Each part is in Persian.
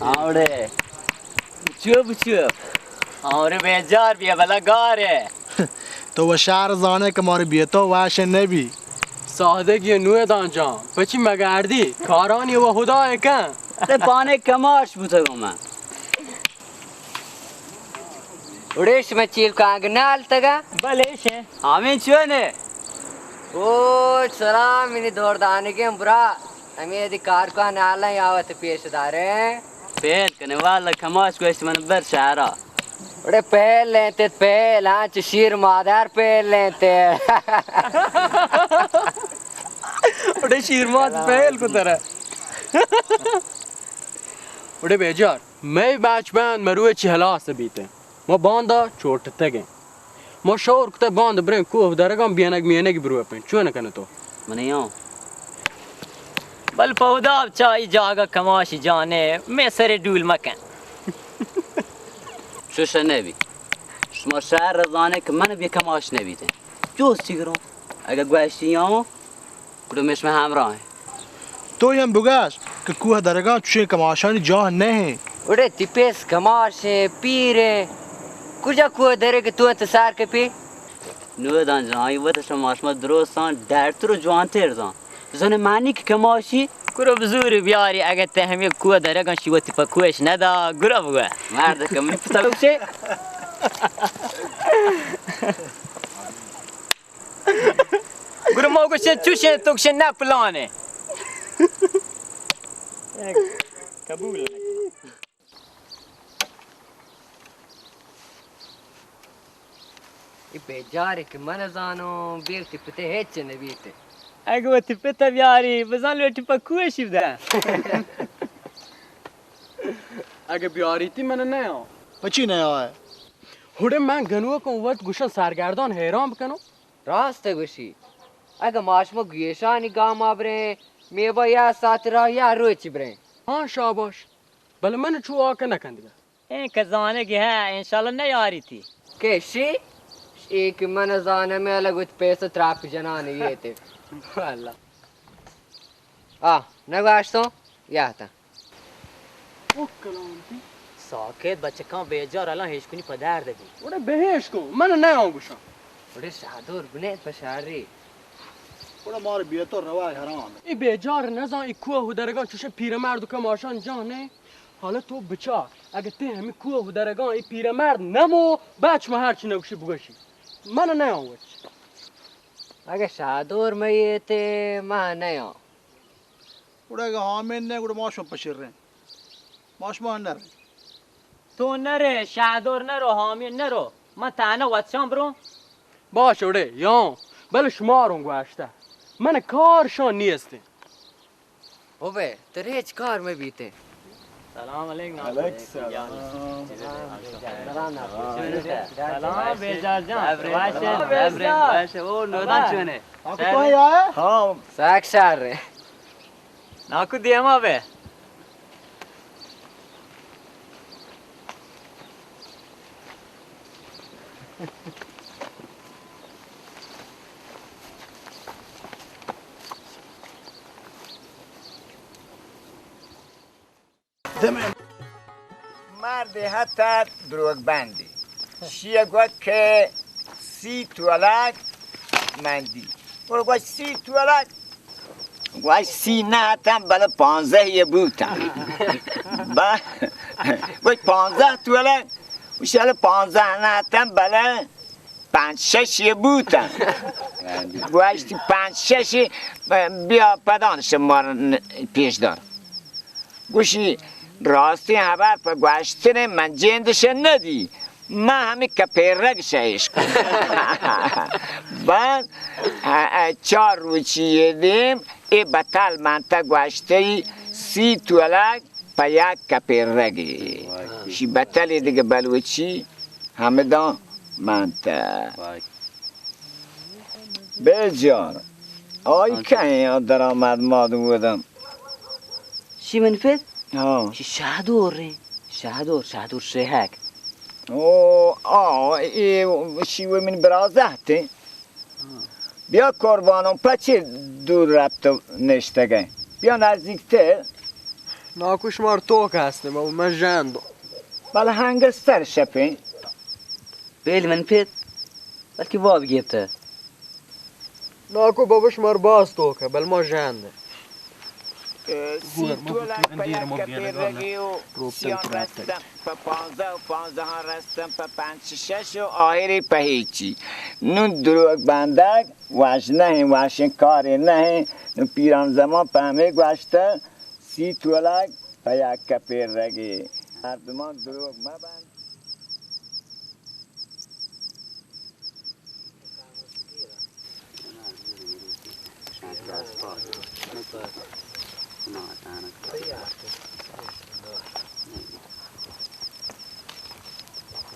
आवड़े चुप चुप और बेजार भी भला गार है तो वो शहर जाने के मारे भी तो वाशे ने भी सादे की नुए दांचा पची मगार्दी कारानी वो खुदा है क्या अरे पाने कमाश बुतगो मैं उड़ेश में चील कांगनाल तगा बलेश है आमीन चुने ओ सलाम इन्हीं दौड़ दाने के बुरा हमें यदि कार का नाला यावत पेशदारे पहल करने वाला कमाश को इसमें बर शारा उड़े पहल लेते पहल हाँ चशीर मादार पहल लेते उड़े शीरमात पहल को तरह उड़े बेजार मैं बैचमैन मरुए चिहला से बीते मैं बांधा चोट तगे मैं शोर कुत्ते बांध ब्रें को दरगम बियानक मियाने की ब्रुए पे चुने कने तो मनियो बल पौधा चाई जागा कमाशी जाने मैं सरे डूल मकन शुशने भी शमा शहर रजाने के मन भी कमाश ने भी थे जो सिगरों अगर ग्वाशियाँ कुछ में हमरा है तो हम बुगास कि कुह दरगाह चुए कमाशानी जहाँ नहीं उड़े तिपेस कमाशे पीरे कुजा कुह दरे के तू इंतजार के पी नुए दान जाई वो तो समाश में द्रोसान डैर जवान थे रजान जने मानी की कमाशी कुरो बजूर बियारी अगर ते हमें कुआ दरगा शिवती पर कुएश नदा गुरा हुआ मार दे कम पता से गुरु मोगो से चुशे तो से ना प्लाने कबूल ये बेजार के मन जानो बेरती पते हेच ने बीते अगो ते पता बियारी बजान लोटी पर कुएश इवदा अगे बियारी थी मैंने नहीं आओ पची नहीं आया हुडे मैं गनुआ को वत गुशन सारगार्दन हैरान कनो रास्ते गुशी अगर माशमो गुयेशानी गाम आबरे मेबा या सातरा या रोच ब्रे हाँ शाबाश बल मैंने छुआ के न कंदिया ए कजाने की है इंशाल्लाह नहीं आ रही थी केशी एक मन जाने में अलग उत पैसे त्राप जनाने ये थे अल्लाह नगाश तो या था ओ कलाम थी साकेत बच्चे का बेजार अल्लाह हिशकुनी पदार दे उड़े बेहेश को मैंने नहीं आओ गुशा उड़े शादूर बुने पशारी उड़ा मार भी तो रवा हैरान ई बेजार न जा इकुआ हुदरगा चुशे पीर मर्द का माशान जाने हाले तो बिचार अगर ते हमें कुआ हुदरगा ई पीर मर्द नमो बैच महर चिने गुशी बुगशी मैंने नहीं आओ अगर शादूर में ये थे मां नहीं हो उड़ा का हामिन ने उड़ा माश में पशिर रहे माश में अंदर तो नरे शादोर नरो हामी नरो मताना वत्सम ब्रो باش اوره یا بله شمارون گوشته من کارشان نیسته ओबे तेरे हिच कार में बीते सलाम अलैकुम अलैकुम सलाम बेजार जान वाशे ओ नोदान चने आपको तो आया हां साक्षार रे नाकु दियमा बे مرد حتی دروغ بندی شیه گوید که 30 توالک مندی برو گوید 30 توالک گوید 30 نه حتی بله 15 یه بودم گوید 15 توالک وشال 15 نه حتی بله 5-6 یه بودم گوید 5-6 بیا پدانش ما پیش دار گوشی راستی خبر پر گوشتنه من جندش ندی من همه کپیرک شایش کنم بعد 4 روچی یدیم ای بطل منطق گوشتی 30 تولک پا یک کپیرکی شی بطلی دیگه بلوچی همه دان منطق بجار آی که درآمد ماد بودم شي من فت ها شي شهدور شهك ای شیوه من برازهته بیا قربانم پچه دور رفت نشتگه بیا نزدیکتر ناکوش مار توک هستم و من جندو بله هنگ سر شپه بيلي من فت بلكي باب جبته ناکو بابش مار باز توکه بل ما جنده سی تولک پا یک کپیرگی و سیان رستم پا 15 و 15 رستم پا 5 6 و آخری پا هیچی نون دروگ بندگ وش نه وشن کاری نه نون پیران زمان پا همه گوشته سی تولک پا یک کپیرگی مردمان دروگ مبند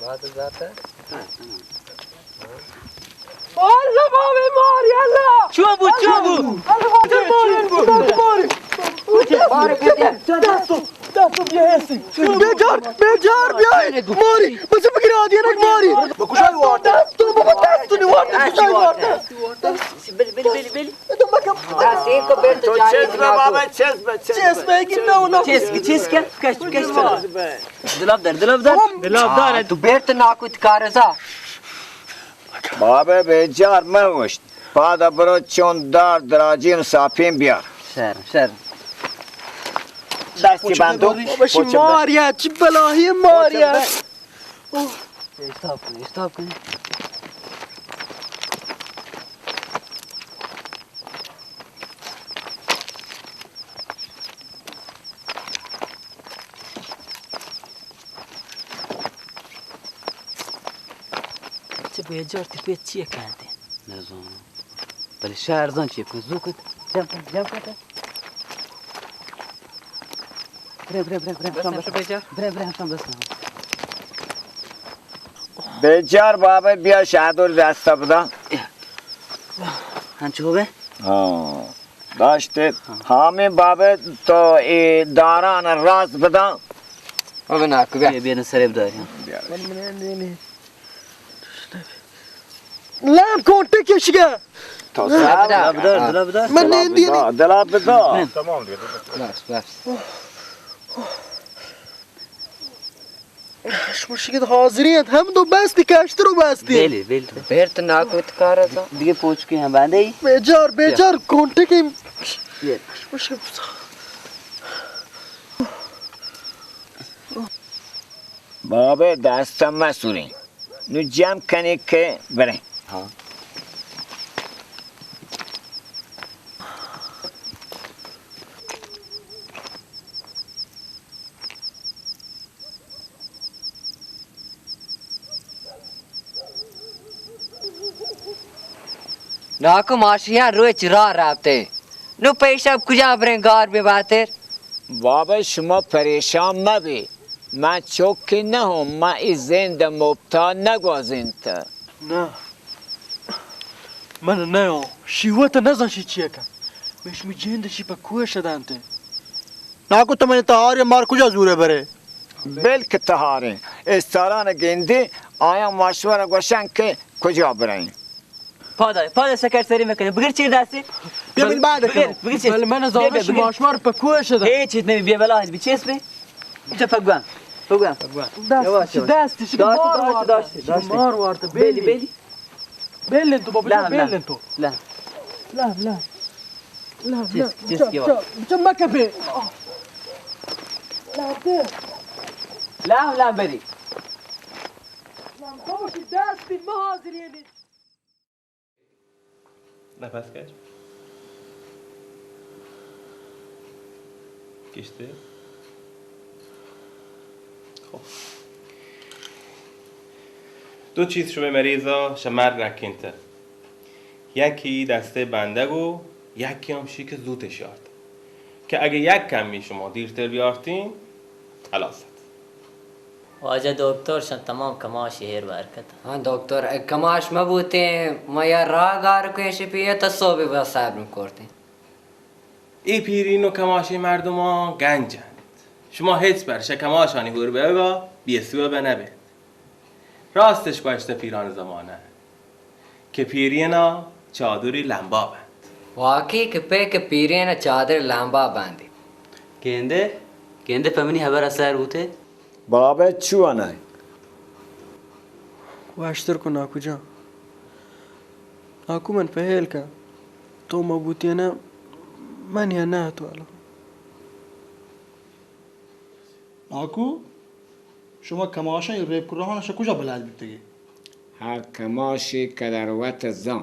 بعد ذاته الله بابي مار يلا شو ابو دستو بیا هستی بیجار بیای ماری بس بگیر آدینک ماری بکشای وارد دستو نیوارد کشای وارد بلی دستی کو برت تو چسبه بابا چسبه بگیر نه چیز کن کش دلاب دار تو برت ناکوت کارزا بابا بیجار موشت بعد برو چون دار دراجین صافین بیار سر دستی بندو باباشی ماریت چی بلاهی ماریت استاپ کن چه بیجار تیپیت چیه کرده نزانم ولی شهرزان چیه کن زو کن جمع کن برم بیجار بابا بیا شهدور دستا بدا هنچه خوبه؟ داشته همین بابا تو ای داران راز بدا بابا ناکو بیا سریب داریم لام کونته کشگه تو دلاب دار من نیندی دلاب بدا بس شمشگید حاضریت هم دو بستی کشتی رو بستی بلی برت ناکوت کارزا دیگه پوچکی هم بنده ای بیجار کونته که شمشگید بابا دستم مسئولین نو جمع کنی که برین नाको माशियां रोज रहा रहा नो पैसा कुजा बरे गार में बातेर بابا شما پریشان مبی من چوکی نه هم من این زند مبتا نگوازین تا نه من نه شیوه تا نزنشی چیه کن بهش می جندشی پا کوه شدن ته ناکو تا من تهاری مار کجا زوره بره بلکه تهاره استاران گنده آیا مشوره گوشن که کجا برین پادا سکر سری میکنه بگیر چیر دستی بیا بیل بعد کن بگیر چیر ولی من زانش ماشمار پا کوه شدن هیچ چیز نمی بیا بلا بی چیز بی اینجا فگوان دستش مار وارده بلی بلن تو بابا بلن تو لا چیز کی وقت چه مکبه لا بری باباشی دستی ما حاضرینی نفس کش کشته خب دو چیز شو به مریضا شمر رکنته یکی دسته بندگ و یکی هم شیک زودش یارد که اگه یک کمی شما دیرتر بیارتین خلاصت واجه دکتر شن تمام کماشی هیر برکت. ها دکتر کماش ما بودیم ما یا راه گار کنشی پیه تا صبح با صبر میکردیم. ای پیرین و کماشی مردم ها گنجند. شما هیچ برشه کماشانی هور بگا بیسوه بنبید. راستش باشته پیران زمانه که پیرینا چادری لنبا بند. واقعی که که پیرین چادر لنبا بندی. گنده فهمینی خبر اثر بوده؟ بابا چوانه واشتر کن ناکو جان. ناکو من فهیل که تو ما بودی نه من یا نه تو الان. ناکو شما کماشان ریب کراهانش کجا بلد بیتگی؟ هر کماشی که در وقت زن